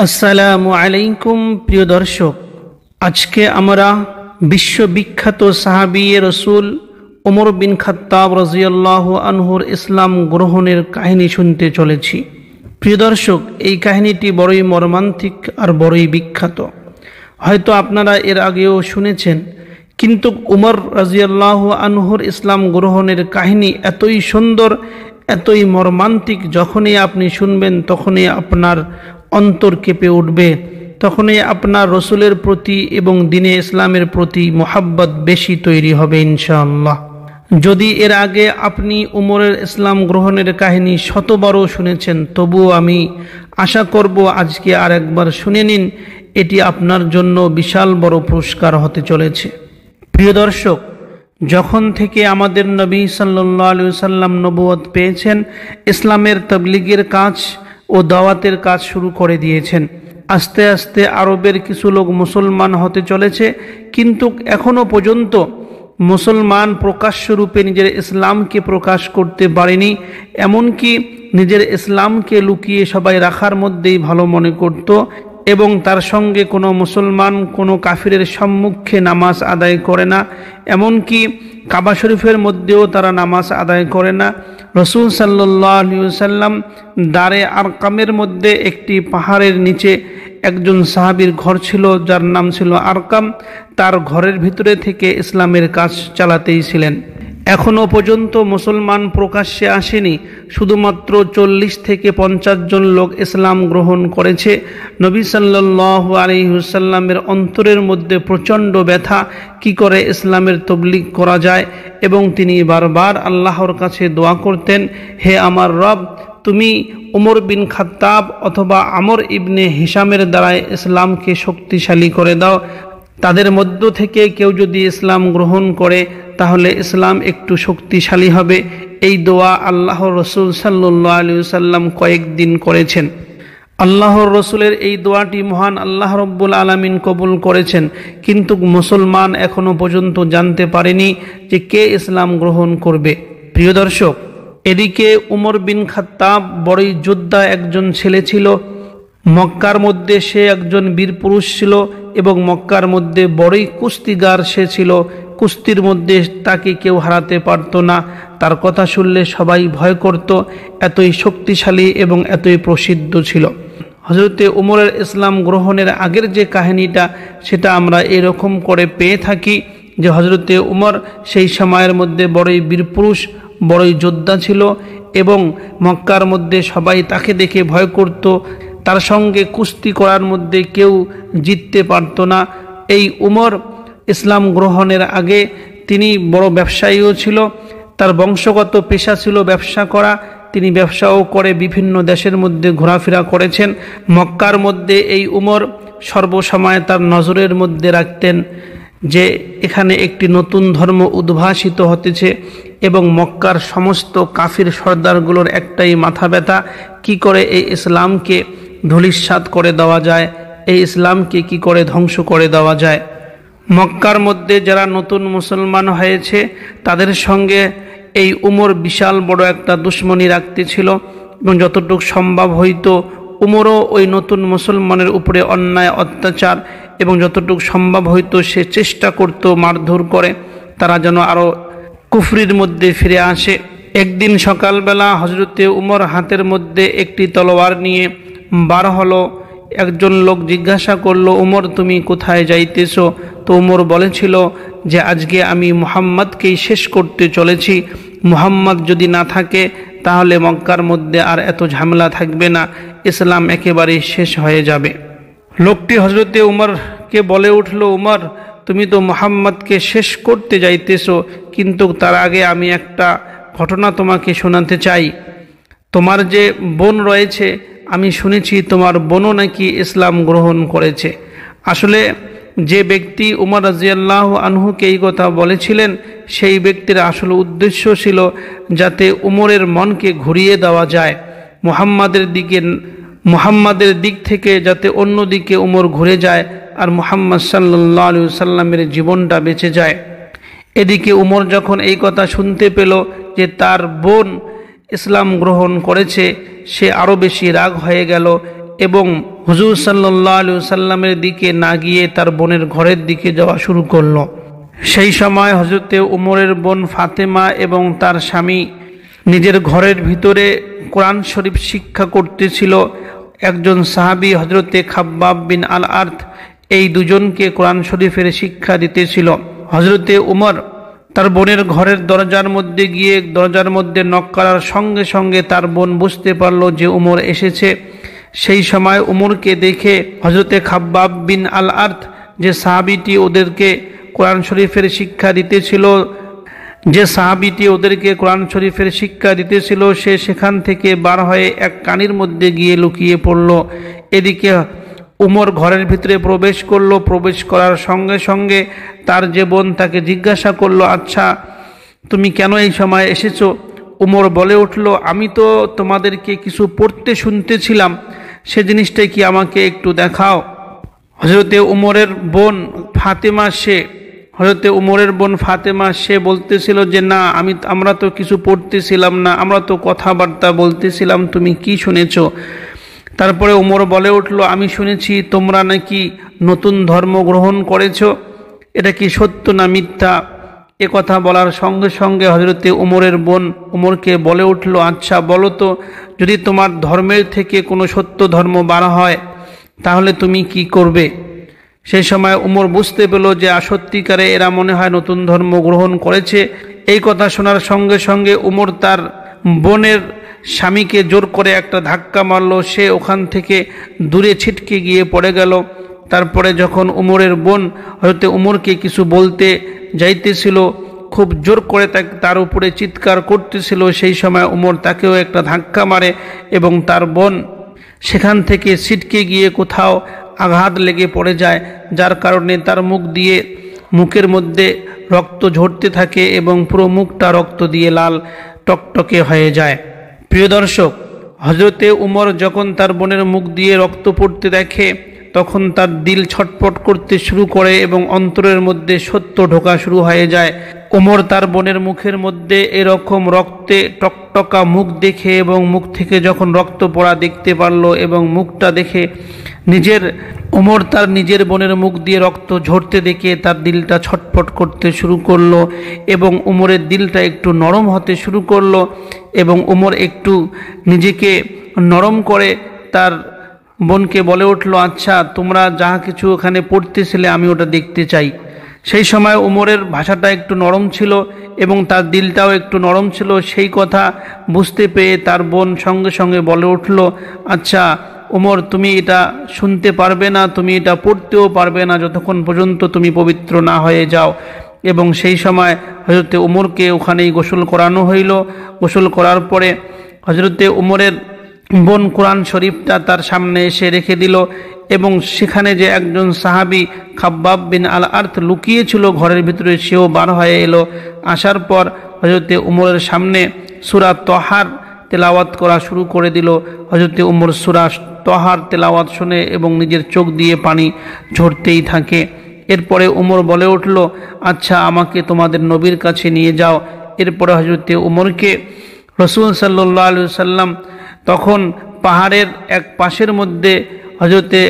আসসালামু আলাইকুম প্রিয় দর্শক, আজকে আমরা বিশ্ববিখ্যাত সাহাবী রাসূল ওমর বিন খাত্তাব রাদিয়াল্লাহু আনহুর ইসলাম গ্রহণের কাহিনী শুনতে চলেছি। প্রিয় দর্শক, এই কাহিনীটি বড়ই মর্মান্তিক আর বড়ই বিখ্যাত। হয়তো আপনারা এর আগেও শুনেছেন, কিন্তু ওমর রাদিয়াল্লাহু আনহুর ইসলাম গ্রহণের কাহিনী এতই সুন্দর, এতই মর্মান্তিক, যখনই আপনি শুনবেন তখনই আপনার অন্তর কেঁপে উঠবে, তখনই আপনার রসুলের প্রতি এবং দ্বীনে ইসলামের প্রতি মোহাব্বত বেশি তৈরি হবে ইনশাআল্লাহ। যদি এর আগে আপনি উমরের ইসলাম গ্রহণের কাহিনী শতবারও শুনেছেন, তবুও আমি আশা করব আজকে আর একবার শুনে নিন। এটি আপনার জন্য বিশাল বড় পুরস্কার হতে চলেছে। প্রিয় দর্শক, যখন থেকে আমাদের নবী সাল্লাল্লাহু আলাইহি ওয়াসাল্লাম নবুয়ত পেয়েছেন, ইসলামের তাবলীগের কাজ ও দাওয়াতের কাজ শুরু করে দিয়েছেন। আস্তে আস্তে আরবের কিছু লোক মুসলমান হতে চলেছে, কিন্তু এখনো পর্যন্ত মুসলমান প্রকাশ্যরূপে নিজের ইসলামকে প্রকাশ করতে পারেনি। এমনকি নিজের ইসলামকে লুকিয়ে সবাই রাখার মধ্যেই ভালো মনে করত, এবং তার সঙ্গে কোনো মুসলমান কোনো কাফিরের সম্মুখে নামাজ আদায় করে না। এমনকি কাবা শরীফের মধ্যেও তারা নামাজ আদায় করে না। রসুল সাল্লাল্লাহু আলাইহি ওয়াসাল্লাম দারে আরকামের মধ্যে একটি পাহাড়ের নিচে একজন সাহাবীর ঘর ছিল, যার নাম ছিল আরকাম। তার ঘরের ভিতরে থেকে ইসলামের কাজ চালাতেই ছিলেন। এখনও পর্যন্ত মুসলমান প্রকাশ্যে আসেনি, শুধুমাত্র 40 থেকে 50 জন লোক ইসলাম গ্রহণ করেছে। নবী সাল্লাল্লাহু আলাইহি ওয়াসাল্লামের অন্তরের মধ্যে প্রচণ্ড ব্যথা, কি করে ইসলামের তবলিগ করা যায়, এবং তিনি বারবার আল্লাহর কাছে দোয়া করতেন, হে আমার রব, তুমি ওমর বিন খাত্তাব অথবা আমর ইবনে হিশামের দ্বারায় ইসলামকে শক্তিশালী করে দাও। তাদের মধ্য থেকে কেউ যদি ইসলাম গ্রহণ করে তাহলে ইসলাম একটু শক্তিশালী হবে। এই দোয়া আল্লাহর রসুল সাল্লাল্লাহু আলাইহি ওয়াসাল্লাম কয়েকদিন করেছেন। আল্লাহর রসুলের এই দোয়াটি মহান আল্লাহ রব্বুল আলামিন কবুল করেছেন, কিন্তু মুসলমান এখনো পর্যন্ত জানতে পারেনি যে কে ইসলাম গ্রহণ করবে। প্রিয় দর্শক, এদিকে উমর বিন খাত্তাব বড়ই যোদ্ধা একজন ছেলে ছিল। মক্কার মধ্যে সে একজন বীর পুরুষ ছিল, এবং মক্কার মধ্যে বড়ই কুস্তিগার সে ছিল। কুস্তির মধ্যে তাকে কেউ হারাতে পারত না। তার কথা শুনলে সবাই ভয় করত, এতই শক্তিশালী এবং এতই প্রসিদ্ধ ছিল। হযরতে উমরের ইসলাম গ্রহণের আগের যে কাহিনীটা, সেটা আমরা এরকম করে পেয়ে থাকি যে হযরতে উমর সেই সময়ের মধ্যে বড়ই বীরপুরুষ, বড়ই যোদ্ধা ছিল, এবং মক্কার মধ্যে সবাই তাকে দেখে ভয় করত। তার সঙ্গে কুস্তি করার মধ্যে কেউ জিততে পারত না। এই উমর ইসলাম গ্রহণের আগে তিনি বড় ব্যবসায়ীও ছিল। তার বংশগত পেশা ছিল ব্যবসা করা। তিনি ব্যবসাও করে বিভিন্ন দেশের মধ্যে ঘোরাফেরা করেছেন। মক্কার মধ্যে এই উমর সর্বসময় তার নজরের মধ্যে রাখতেন যে এখানে একটি নতুন ধর্ম উদ্ভাসিত হতেছে, এবং মক্কার সমস্ত কাফির সর্দারগুলোর একটাই মাথা ব্যথা, কি করে এই ইসলামকে ধূলিসাৎ করে দেওয়া যায়, এই ইসলামকে কি করে ধ্বংস করে দেওয়া যায়। মক্কার মধ্যে যারা নতুন মুসলমান হয়েছে তাদের সঙ্গে এই উমর বিশাল বড় একটা দুশ্মনী রাখতেছিল, এবং যতটুকু সম্ভব হইতো উমরও ওই নতুন মুসলমানের উপরে অন্যায় অত্যাচার, এবং যতটুকু সম্ভব হইতো সে চেষ্টা করত মারধর করে তারা যেন আরও কুফরির মধ্যে ফিরে আসে। একদিন সকালবেলা হযরতে উমর হাতের মধ্যে একটি তলোয়ার নিয়ে বার হলো। একজন লোক জিজ্ঞাসা করলো, উমর তুমি কোথায় যাইতেছো? তো উমর বলেছিল যে আজকে আমি মুহাম্মদকেই শেষ করতে চলেছি। মুহাম্মদ যদি না থাকে তাহলে মক্কার মধ্যে আর এত ঝামেলা থাকবে না, ইসলাম একেবারেই শেষ হয়ে যাবে। লোকটি হযরতে উমরকে বলে উঠল, উমর তুমি তো মুহাম্মদকে শেষ করতে যাইতেছো, কিন্তু তার আগে আমি একটা ঘটনা তোমাকে শোনাতে চাই। তোমার যে বোন রয়েছে, আমি শুনেছি তোমার বোনও নাকি ইসলাম গ্রহণ করেছে। আসলে যে ব্যক্তি উমর রাদিয়াল্লাহু আনহুকে এই কথা বলেছিলেন, সেই ব্যক্তির আসল উদ্দেশ্য ছিল যাতে উমরের মনকে ঘুরিয়ে দেওয়া যায়, মুহাম্মাদের দিক থেকে যাতে অন্যদিকে উমর ঘুরে যায় আর মুহাম্মদ সাল্লাল্লাহু আলাইহি ওয়াসাল্লামের জীবনটা বেঁচে যায়। এদিকে উমর যখন এই কথা শুনতে পেল যে তার বোন ইসলাম গ্রহণ করেছে, সে আরও বেশি রাগ হয়ে গেল এবং হুজুর সাল্লাল্লাহু আলাইহি ওয়াসাল্লামের দিকে না গিয়ে তার বোনের ঘরের দিকে যাওয়া শুরু করলো। সেই সময় হযরতে উমরের বোন ফাতেমা এবং তার স্বামী নিজের ঘরের ভিতরে কোরআন শরীফ শিক্ষা করতেছিল। একজন সাহাবী হযরতে খাব্বাব বিন আল আরত এই দুজনকে কোরআন শরীফের শিক্ষা দিতেছিল। হযরতে উমর তার বোনের ঘরের দরজার মধ্যে গিয়ে দরজার মধ্যে নক করার সঙ্গে সঙ্গে তার বোন বুঝতে পারল যে উমর এসেছে। সেই সময় উমরকে দেখে হযরতে খাব্বাব বিন আল আরত যে সাহাবীটি ওদেরকে কোরআন শরীফের শিক্ষা দিতেছিল সে সেখান থেকে বার হয়ে এক কানির মধ্যে গিয়ে লুকিয়ে পড়ল। এদিকে উমর ঘরের ভিতরে প্রবেশ করলো। প্রবেশ করার সঙ্গে সঙ্গে তার যে বোন তাকে জিজ্ঞাসা করলো, আচ্ছা তুমি কেন এই সময় এসেছো? উমর বলে উঠল, আমি তো তোমাদেরকে কিছু পড়তে শুনতেছিলাম, সে জিনিসটাই কি আমাকে একটু দেখাও। হযরতে উমরের বোন ফাতেমা সে বলতেছিল যে না, আমরা তো কিছু পড়তেছিলাম না, আমরা তো কথাবার্তা বলতেছিলাম, তুমি কি শুনেছো? তারপরে উমর বলে উঠল, আমি শুনেছি তোমরা নাকি নতুন ধর্ম গ্রহণ করেছো, এটা কি সত্য না মিথ্যা? এ কথা বলার সঙ্গে সঙ্গে হযরতে উমরের বোন উমরকে বলে উঠল, আচ্ছা বলো তো, যদি তোমার ধর্মের থেকে কোনো সত্য ধর্ম বার হয় তাহলে তুমি কি করবে? সেই সময় উমর বুঝতে পেল যে সত্যিকারে এরা মনে হয় নতুন ধর্ম গ্রহণ করেছে। এই কথা শোনার সঙ্গে সঙ্গে উমর তার বোনের স্বামীকে জোর করে একটা ধাক্কা মারল। সে ওখান থেকে দূরে ছিটকে গিয়ে পড়ে গেল। তারপরে যখন উমরের বোন হয়তো উমরকে কিছু বলতে যাইতেছিল, খুব জোর করে তার উপরে চিৎকার করতেছিল, সেই সময় উমর তাকেও একটা ধাক্কা মারে এবং তার বোন সেখান থেকে ছিটকে গিয়ে কোথাও আঘাত লেগে পড়ে যায়, যার কারণে তার মুখের মধ্যে রক্ত ঝরতে থাকে এবং পুরো মুখটা রক্ত দিয়ে লাল টকটকে হয়ে যায়। প্রিয় দর্শক, হযরতে উমর যখন তার বোনের মুখ দিয়ে রক্ত পড়তে দেখে তখন তার দিল ছটফট করতে শুরু করে এবং অন্তরের মধ্যে সত্য ঢোকা শুরু হয়ে যায়। উমর তার বোনের মুখের মধ্যে এরকম রক্তে টকটকা মুখ দেখে এবং মুখ থেকে যখন রক্ত পড়া দেখতে পারল এবং মুখটা দেখে উমর তার নিজের বোনের মুখ দিয়ে রক্ত ঝরতে দেখে তার দিলটা ছটফট করতে শুরু করলো এবং উমরের দিলটা একটু নরম হতে শুরু করলো এবং উমর একটু নিজেকে নরম করে তার বোনকে বলে উঠল, আচ্ছা তোমরা যা কিছু ওখানে পড়তেছিলে আমি ওটা দেখতে চাই। সেই সময় উমরের ভাষাটা একটু নরম ছিল এবং তার দিলটাও একটু নরম ছিল। সেই কথা বুঝতে পেয়ে তার বোন সঙ্গে সঙ্গে বলে উঠল, আচ্ছা উমর, তুমি এটা শুনতে পারবে না, তুমি এটা পড়তেও পারবে না যতক্ষণ পর্যন্ত তুমি পবিত্র না হয়ে যাও। এবং সেই সময় হযরতে উমরকে ওখানেই গোসল করানো হইল। গোসল করার পরে হযরতে উমরের বোন কোরআন শরীফটা তার সামনে এসে রেখে দিল এবং সেখানে যে একজন সাহাবী খাব্বাব বিন আল আরত লুকিয়েছিল ঘরের ভিতরে, সেও বার হয়ে এলো। আসার পর হযরতে উমরের সামনে সূরা তহার তেলাওয়াত করা শুরু করে দিল। হযরতে উমর সূরা তহার তেলাওয়াত শুনে এবং নিজের চোখ দিয়ে পানি ঝরতেই থাকে। এরপরে উমর বলে উঠল, আচ্ছা আমাকে তোমাদের নবীর কাছে নিয়ে যাও। এরপরে হযরতে উমরকে রাসূল সাল্লাল্লাহু আলাইহি ওয়াসাল্লাম তখন পাহাড়ের এক পাশের মধ্যে হযরতে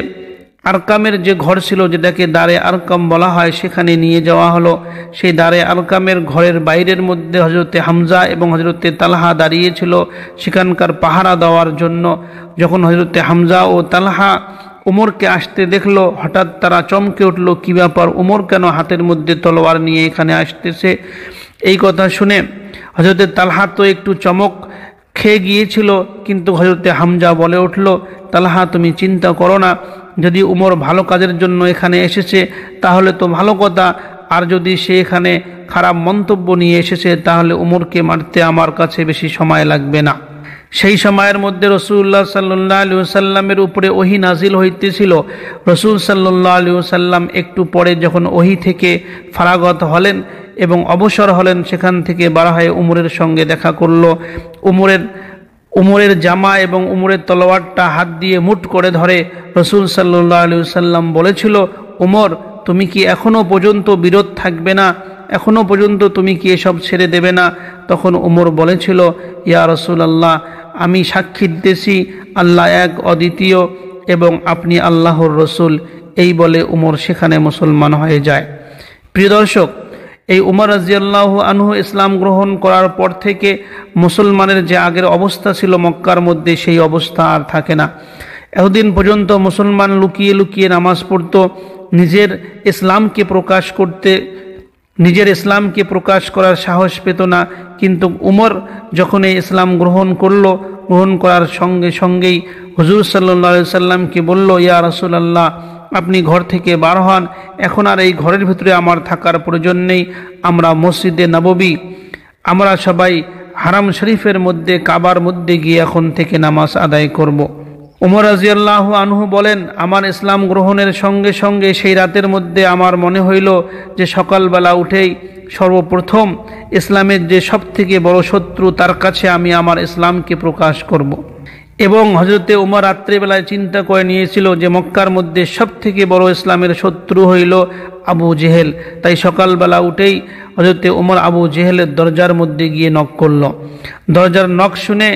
আরকামের যে ঘর ছিল, যেটাকে দারে আরকাম বলা হয়, সেখানে নিয়ে যাওয়া হলো। সেই দারে আরকামের ঘরের বাইরের মধ্যে হযরতে হামজা এবং হযরতে তালহা দাঁড়িয়েছিল সেখানকার পাহারা দেওয়ার জন্য। যখন হযরতে হামজা ও তালহা উমরকে আসতে দেখলো, হঠাৎ তারা চমকে উঠল, কি ব্যাপার, উমর কেন হাতের মধ্যে তলোয়ার নিয়ে এখানে আসতেছে? এই কথা শুনে হযরতে তালহা তো একটু চমক খেয়ে গিয়েছিল, কিন্তু হযরতে হামজা বলে উঠল, তালহা তুমি চিন্তা করো না, যদি উমর ভালো কাজের জন্য এখানে এসেছে তাহলে তো ভালো কথা, আর যদি সে এখানে খারাপ মন্তব্য নিয়ে এসেছে তাহলে উমরকে মারতে আমার কাছে বেশি সময় লাগবে না। সেই সময়ের মধ্যে রাসূলুল্লাহ সাল্লাল্লাহু আলাইহি ওয়াসাল্লামের উপরে ওহী নাজিল হইতেছিল। রাসূল সাল্লাল্লাহু আলাইহি ওয়াসাল্লাম একটু পরে যখন ওহী থেকে ফারাগত হলেন এবং অবসর হলেন, সেখান থেকে বার হয়ে উমরের সঙ্গে দেখা করল। উমরের জামা এবং উমরের তলোয়ারটা হাত দিয়ে মুঠ করে ধরে রাসূল সাল্লাল্লাহু আলাইহি ওয়াসাল্লাম বলেছিল, উমর তুমি কি এখনো পর্যন্ত বিরত থাকবে না? এখনো পর্যন্ত তুমি কি এসব ছেড়ে দেবে না? তখন উমর বলেছিল, ইয়া রাসূলুল্লাহ, আমি সাক্ষী দিতেছি আল্লাহ এক অদ্বিতীয় এবং আপনি আল্লাহর রসুল, এই বলে উমর সেখানে মুসলমান হয়ে যায়। প্রিয় দর্শক, এই উমর রাদিয়াল্লাহু আনহু ইসলাম গ্রহণ করার পর থেকে মুসলমানের যে আগের অবস্থা ছিল মক্কার মধ্যে, সেই অবস্থা আর থাকে না। এতদিন পর্যন্ত মুসলমান লুকিয়ে লুকিয়ে নামাজ পড়ত, নিজের ইসলামকে প্রকাশ করার সাহস পেত না। কিন্তু উমর যখন এই ইসলাম গ্রহণ করার সঙ্গে সঙ্গেই হুজুর সাল্লাল্লাহু আলাইহি সাল্লামকে বলল, ইয়া রাসূলুল্লাহ, আপনি ঘর থেকে বার হন, এখন আর এই ঘরের ভিতরে আমার থাকার প্রয়োজন নেই, আমরা মসজিদে নববী, আমরা সবাই হারাম শরীফের মধ্যে, কাবার মধ্যে গিয়ে এখন থেকে নামাজ আদায় করব। উমর রাদিয়াল্লাহু আনহু বলেন, আমার ইসলাম গ্রহণের সঙ্গে সঙ্গে সেই রাতের মধ্যে আমার মনে হইল যে সকালবেলা উঠেই সর্বপ্রথম ইসলামের যে সবথেকে বড় শত্রু, তার কাছে আমি আমার ইসলামকে প্রকাশ করব। এবং হযরতে উমর রাত্রিবেলায় চিন্তা করে নিয়েছিল যে মক্কার মধ্যে সবথেকে বড় ইসলামের শত্রু হইল আবু জেহেল। তাই সকালবেলা উঠেই হযরতে উমর আবু জেহেলের দরজার মধ্যে গিয়ে নক করল। দরজার নক শুনে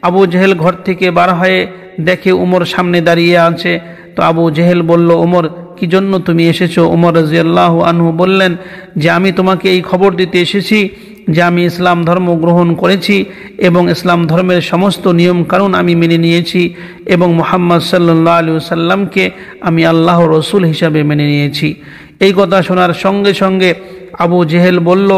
আবু জেহেল ঘর থেকে বার হয়ে দেখে উমর সামনে দাঁড়িয়ে আছে। তো আবু জেহেল বলল, উমর, কি জন্য তুমি এসেছো? উমর রাদিয়াল্লাহু আনহু বললেন যে আমি তোমাকে এই খবর দিতে এসেছি যে আমি ইসলাম ধর্ম গ্রহণ করেছি এবং ইসলাম ধর্মের সমস্ত নিয়ম কানুন আমি মেনে নিয়েছি এবং মুহাম্মদ সাল্লাল্লাহু আলাইহি ওয়াসাল্লামকে আমি আল্লাহর রসুল হিসাবে মেনে নিয়েছি। এই কথা শোনার সঙ্গে সঙ্গে আবু জেহেল বলল,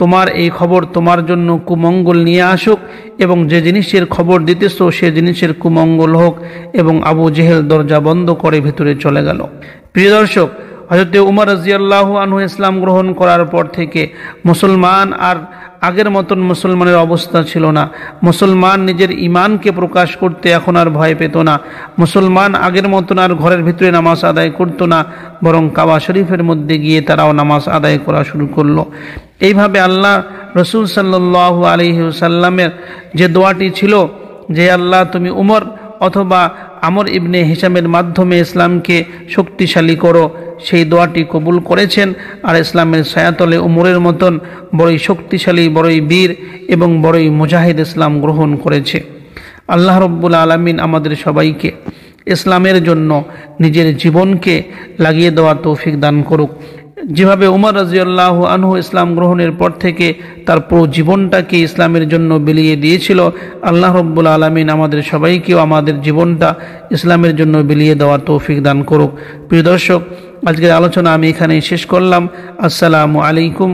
তোমার এই খবর তোমার জন্য কুমঙ্গল নিয়ে আসুক এবং যে জিনিসের খবর দিতেছো সে জিনিসের কুমঙ্গল হোক। এবং আবু জেহেল দরজা বন্ধ করে ভেতরে চলে গেল। প্রিয় দর্শক, হযরত উমর রাদিয়াল্লাহু আনহু ইসলাম গ্রহণ করার পর থেকে মুসলমান আর আগের মতন মুসলমানের অবস্থা ছিল না। মুসলমান নিজের ঈমানকে প্রকাশ করতে এখন আর ভয় পেত না। মুসলমান আগের মতন আর ঘরের ভিতরে নামাজ আদায় করতো না, বরং কাবা শরীফের মধ্যে গিয়ে তারাও নামাজ আদায় করা শুরু করলো। এইভাবে আল্লাহ রসুল সাল্লাল্লাহু আলাইহি ওয়াসাল্লামের যে দোয়াটি ছিল যে আল্লাহ তুমি উমর অথবা আমর ইবনে হিশামের মাধ্যমে ইসলামকে শক্তিশালী করো, সেই দোয়াটি কবুল করেছেন। আর ইসলামের ছায়াতলে উমরের মতন বড়ই শক্তিশালী, বড়ই বীর এবং বড়ই মুজাহিদ ইসলাম গ্রহণ করেছে। আল্লাহ রব্বুল আলামিন আমাদের সবাইকে ইসলামের জন্য নিজের জীবনকে লাগিয়ে দেওয়ার তৌফিক দান করুক। যেভাবে উমর রাদিয়াল্লাহু আনহু ইসলাম গ্রহণের পর থেকে তার পুরো জীবনটাকে ইসলামের জন্য বিলিয়ে দিয়েছিল, আল্লাহ রব্বুল আলামিন আমাদের সবাইকেও আমাদের জীবনটা ইসলামের জন্য বিলিয়ে দেওয়ার তৌফিক দান করুক। প্রিয় দর্শক, আজকের আলোচনা আমি এখানেই শেষ করলাম। আসসালামু আলাইকুম।